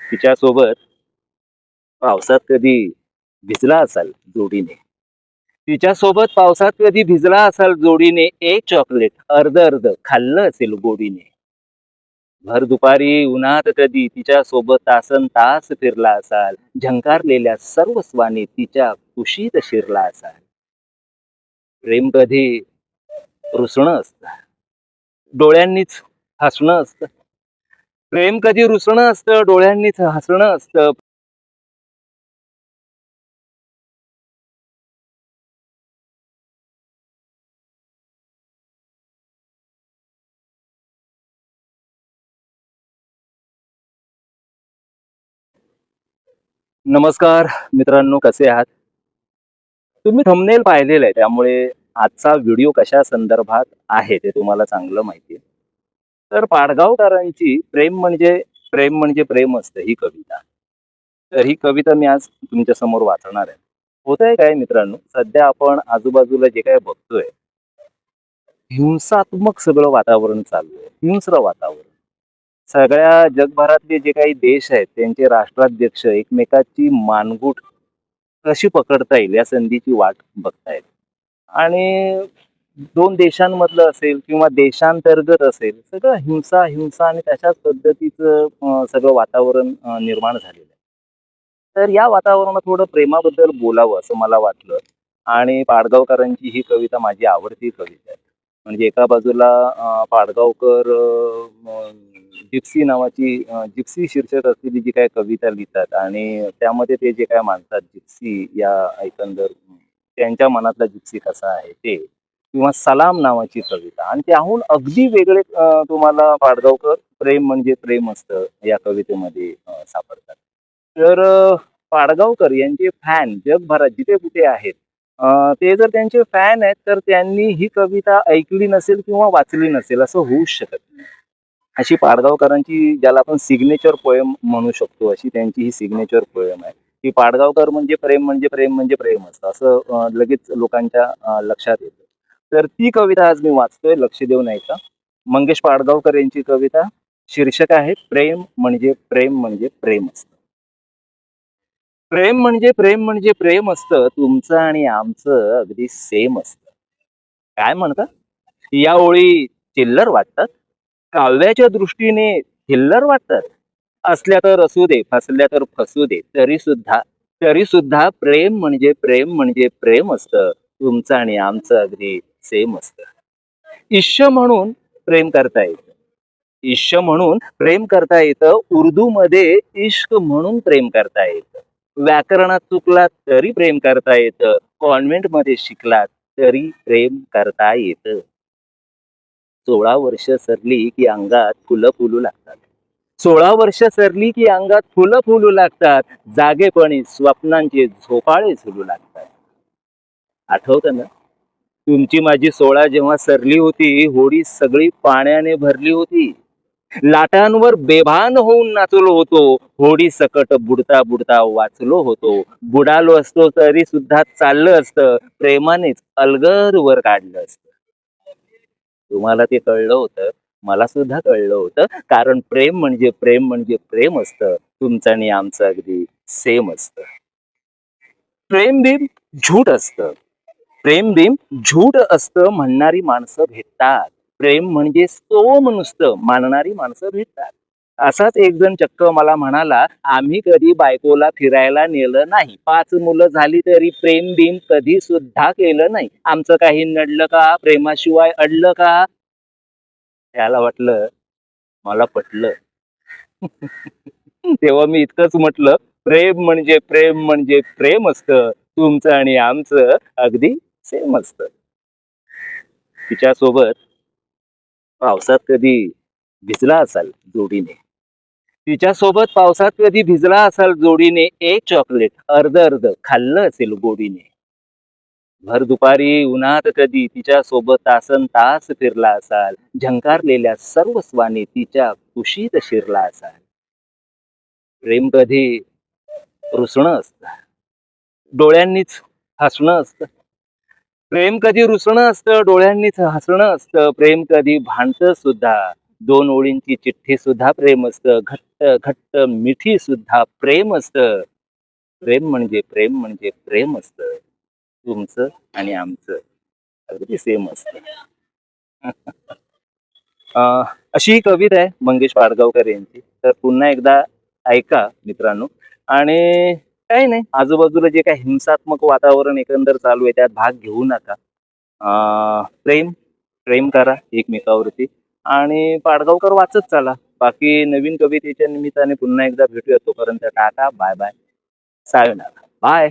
तिच्यासोबत पावसात कधी भिजला असाल जोडीने. तिच्यासोबत पावसात कधी भिजला असाल जोडीने, एक चॉकलेट अर्ध अर्ध खाल्लं असेल गोडीने. भर दुपारी उन्हात कधी तिच्या सोबत तासन तास फिरला असाल, झंकारलेल्या सर्व स्वाने तिच्या कुशीत शिरला असाल. प्रेम कधी रुसणं असतं, डोळ्यांनीच हसणं असतं. प्रेम कधी रुसणं असतं, डोळ्यांनीच हसणं असतं. नमस्कार मित्रांनो, कसे आहात? तुम्ही थंबनेल पाहिलेलं आहे, त्यामुळे आजचा व्हिडिओ कशा संदर्भात आहे ते तुम्हाला चांगलं माहिती आहे. तर पाडगावकरांची प्रेम म्हणजे प्रेम असतं ही कविता. तर ही कविता मी आज तुमच्या समोर वाचणार आहे. होतंय काय मित्रांनो, सध्या आपण आजूबाजूला जे काही बघतोय, हिंसात्मक सगळं वातावरण चालू आहे, हिंस्र वातावरण. सगळ्या जगभरातले जे काही देश आहेत त्यांचे राष्ट्राध्यक्ष एकमेकाची मानगूट कशी पकडता येईल या संधीची वाट बघतायत. आणि दोन देशांमधलं असेल किंवा देशांतर्गत असेल, सगळं हिंसा हिंसा आणि तशाच पद्धतीचं सगळं वातावरण निर्माण झालेलं आहे. तर या वातावरणात थोडं प्रेमाबद्दल बोलावं असं मला वाटलं. आणि पाडगावकरांची ही कविता माझी आवडती कविता आहे. म्हणजे एका बाजूला पाडगावकर जिप्सी नावाची जिप्सी शीर्षक असलेली जी काही कविता लिहितात आणि त्यामध्ये ते जे काय मांडतात जिप्सी या एकंदर त्यांच्या मनातला जिप्सी कसा आहे ते, किंवा सलाम नावाची कविता, आणि त्याहून अगदी वेगळे तुम्हाला पाडगावकर प्रेम म्हणजे प्रेम असतं या कवितेमध्ये सापडतात. तर पाडगावकर यांचे फॅन जगभरात जिथे कुठे आहेत, ते जर त्यांचे फॅन आहेत तर त्यांनी ही कविता ऐकली नसेल किंवा वाचली नसेल असं होऊच शकत नाही. अशी पाडगावकरांची, ज्याला आपण सिग्नेचर पोएम म्हणू शकतो, अशी त्यांची ही सिग्नेचर पोएम आहे. की पाडगावकर म्हणजे प्रेम म्हणजे प्रेम म्हणजे प्रेम असतं असं लगेच लोकांच्या लक्षात येतं. तर ती कविता आज मी वाचतोय, लक्ष देऊन ऐका. मंगेश पाडगावकर यांची कविता. शीर्षक आहे प्रेम म्हणजे प्रेम म्हणजे प्रेम असतं. प्रेम असतं, तुमचं आणि आमचं अगदी सेम असतं. काय म्हणता? या ओळी चिल्लर वाटतात, काव्याच्या दृष्टीने थिल्लर वाटतात. असल्या तर असू दे, फसल्या तर फसू दे, तरी सुद्धा प्रेम म्हणजे प्रेम असतं, तुमचं आणि आमचं अगदी सेम असतं. इश्य म्हणून प्रेम करता येतं. इश्य म्हणून प्रेम करता येतं, उर्दू मध्ये इश्क म्हणून प्रेम करता येतं. व्याकरणात चुकलात तरी प्रेम करता येतं, कॉन्व्हेंट मध्ये शिकलात तरी प्रेम करता येतं. 16 वर्ष सरली की अंगात फुलं फुलू लागतात. 16 वर्ष सरली की अंगात फुलं फुलू लागतात, जागेपणी स्वप्नांचे झोपाळे झुलू लागतात. आठवतं ना, तुमची माझी 16 जेव्हा सरली होती, होडी सगळी पाण्याने भरली होती. लाटांवर बेभान होऊन नाचलो होतो, होडी सकट बुडता बुडता वाचलो होतो. बुडालो असतो तरी सुद्धा चाललं असतं, प्रेमानेच अलगद वर काढलं असतं. तुम्हाला ते कळलं होतं, मला सुद्धा कळलं होतं, कारण प्रेम म्हणजे प्रेम असतं, तुमचं आणि आमचं अगदी सेम असतं. प्रेम बिम झूट असतं, प्रेम बिम झूट असतं म्हणणारी माणसं भेटतात. प्रेम म्हणजे सोम नुसतं मानणारी माणसं भेटतात. असाच एक जण चक्क मला म्हणाला, आम्ही कधी बायकोला फिरायला नेलं नाही, 5 मुलं झाली तरी प्रेम बिम कधी सुद्धा केलं नाही, आमचं काही नडलं का, प्रेमाशिवाय अडलं का. त्याला वाटलं मला पटलं. तेव्हा मी इतकंच म्हटलं, प्रेम म्हणजे प्रेम असतं, तुमचं आणि आमचं अगदी सेम असतं. तिच्यासोबत पावसात कधी भिजला असाल जोडीने. तिच्यासोबत पावसात कधी भिजला असाल जोडीने, एक चॉकलेट अर्ध अर्ध खाल्लं असेल गोडीने. भर दुपारी उन्हात कधी तिच्या सोबत तासन तास फिरला असाल, झंकारलेल्या सर्व स्वाने तिच्या कुशीत शिरला असाल. प्रेम कधी रुसणं असतं, डोळ्यांनीच हसणं असतं. प्रेम कधी रुसणं असतं, डोळ्यांनीच हसणं असतं. प्रेम कधी भांडतं सुद्धा, दोन ओळींची चिठ्ठी सुद्धा प्रेम असतं, घट्ट घट्ट मिठी सुद्धा प्रेम असतं. प्रेम म्हणजे प्रेम म्हणजे प्रेम असतं. तुमचं आणि आमचं अगदी सेम असतं. अ, अशी ही कविता आहे मंगेश पाडगावकर यांची. तर पुन्हा एकदा ऐका मित्रांनो. आणि काही नाही, आजूबाजूला जे काही हिंसात्मक वातावरण एकंदर चालू आहे त्यात भाग घेऊ नका. प्रेम प्रेम करा एकमेकावरती आणि पाडगावकर वाचत चाला. बाकी नवीन कवितेच्या निमित्ताने पुन्हा एकदा भेटूया. तोपर्यंत tata, bye bye, sayonara, bye.